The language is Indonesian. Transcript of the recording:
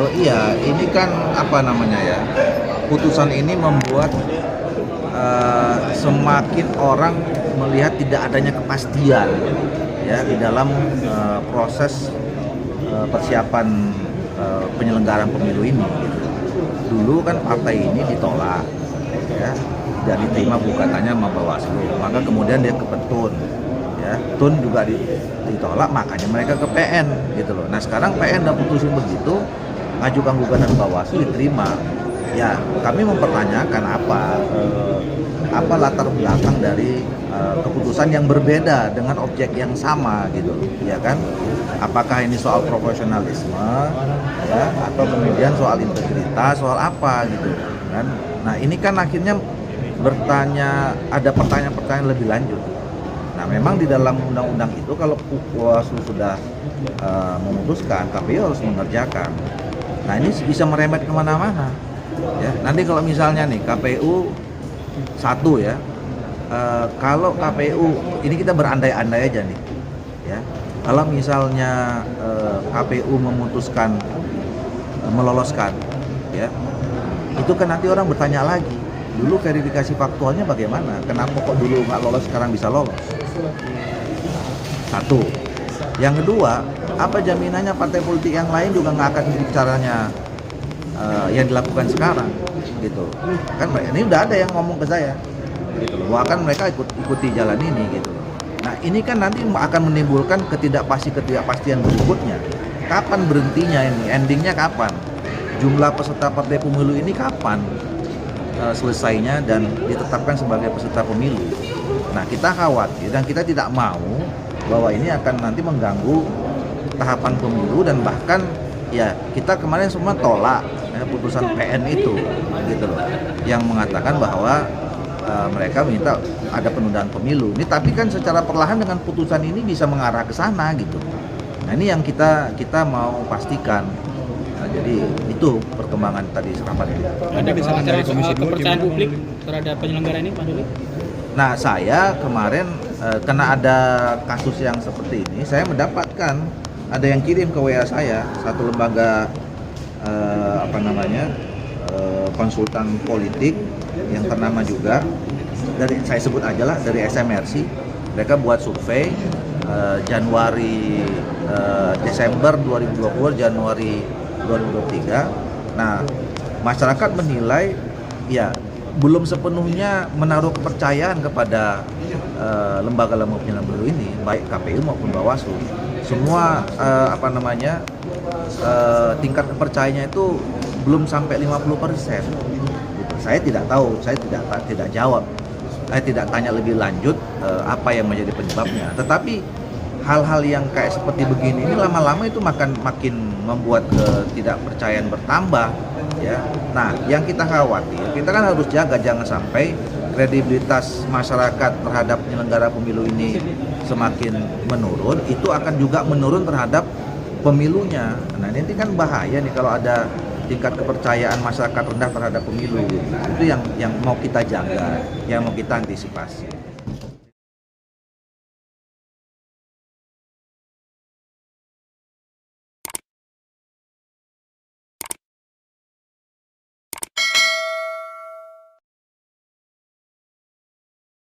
Oh iya, ini kan apa namanya ya? Putusan ini membuat semakin orang melihat tidak adanya kepastian ya di dalam proses persiapan penyelenggaraan pemilu ini. Gitu. Dulu kan partai ini ditolak, ya, tidak diterima gugatannya sama Bawaslu, maka kemudian dia ke Petun. Ya, Tun juga ditolak, makanya mereka ke PN gitu loh. Nah sekarang PN udah putusin begitu, ngajukan gugatan Bawaslu diterima. Ya kami mempertanyakan apa latar belakang dari keputusan yang berbeda dengan objek yang sama gitu, ya kan? Apakah ini soal profesionalisme, ya, atau kemudian soal integritas, soal apa gitu kan? Nah ini kan akhirnya ada pertanyaan-pertanyaan lebih lanjut. Nah, memang di dalam undang-undang itu kalau Bawaslu sudah memutuskan, KPU harus mengerjakan. Nah, ini bisa merembet kemana-mana. Ya, nanti kalau misalnya nih KPU satu ya, kalau KPU ini kita berandai-andai aja nih, ya. Kalau misalnya KPU memutuskan meloloskan, ya, itu kan nanti orang bertanya lagi. Dulu verifikasi faktualnya bagaimana? Kenapa kok dulu nggak lolos, sekarang bisa lolos? Satu. Yang kedua, apa jaminannya partai politik yang lain juga nggak akan ikut caranya yang dilakukan sekarang, gitu. Kan ini udah ada yang ngomong ke saya, gitu. Bahwa kan mereka ikuti jalan ini, gitu. Nah ini kan nanti akan menimbulkan ketidakpastian berikutnya. Kapan berhentinya ini? Endingnya kapan? Jumlah peserta partai pemilu ini kapan selesainya dan ditetapkan sebagai peserta pemilu. Nah kita khawatir dan kita tidak mau bahwa ini akan nanti mengganggu tahapan pemilu, dan bahkan ya kita kemarin semua tolak putusan PN itu gitu loh, yang mengatakan bahwa mereka minta ada penundaan pemilu. Ini tapi kan secara perlahan dengan putusan ini bisa mengarah ke sana gitu. Nah ini yang kita mau pastikan. Nah, jadi itu perkembangan tadi rapat itu. Ada kesalahan dari Komisi 2 kepercayaan publik terhadap penyelenggara ini, Pak Doli? Nah, saya kemarin karena ada kasus yang seperti ini, saya mendapatkan ada yang kirim ke WA saya, satu lembaga konsultan politik yang ternama juga, dari saya sebut aja lah, dari SMRC. Mereka buat survei Desember 2020, Januari 2023. Nah, masyarakat menilai ya belum sepenuhnya menaruh kepercayaan kepada lembaga-lembaga penyelenggara pemilu ini, baik KPU maupun Bawaslu. Semua tingkat kepercayaannya itu belum sampai 50%. Gitu. Saya tidak tahu, saya tidak jawab, saya tidak tanya lebih lanjut apa yang menjadi penyebabnya. Tetapi hal-hal yang kayak seperti begini ini lama-lama itu makin membuat ketidakpercayaan bertambah, ya. Nah, yang kita khawatir, kita kan harus jaga jangan sampai kredibilitas masyarakat terhadap penyelenggara pemilu ini semakin menurun, itu akan juga menurun terhadap pemilunya. Nah, ini kan bahaya nih kalau ada tingkat kepercayaan masyarakat rendah terhadap pemilu. Itu yang mau kita jaga, yang mau kita antisipasi.